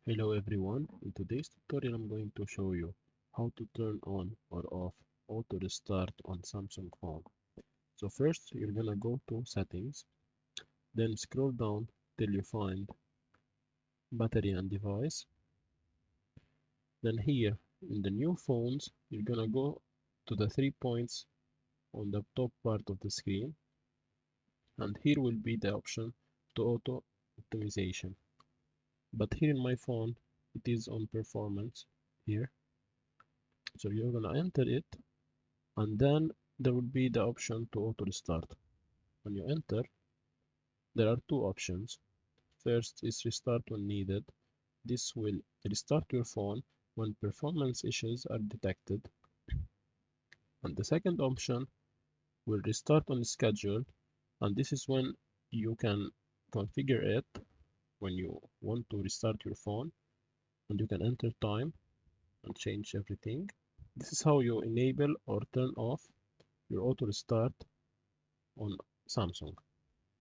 Hello everyone, in today's tutorial I'm going to show you how to turn on or off auto restart on Samsung phone. So first you're gonna go to settings, then scroll down till you find battery and device. Then here in the new phones you're gonna go to the 3 points on the top part of the screen, and here will be the option to auto optimization. But here in my phone it is on performance here. So you're gonna enter it, and then there will be the option to auto restart. When you enter, there are two options. First is restart when needed. This will restart your phone when performance issues are detected. And the second option will restart on schedule, and this is when you can configure it when you want to restart your phone, and you can enter time and change everything. This is how you enable or turn off your auto restart on Samsung.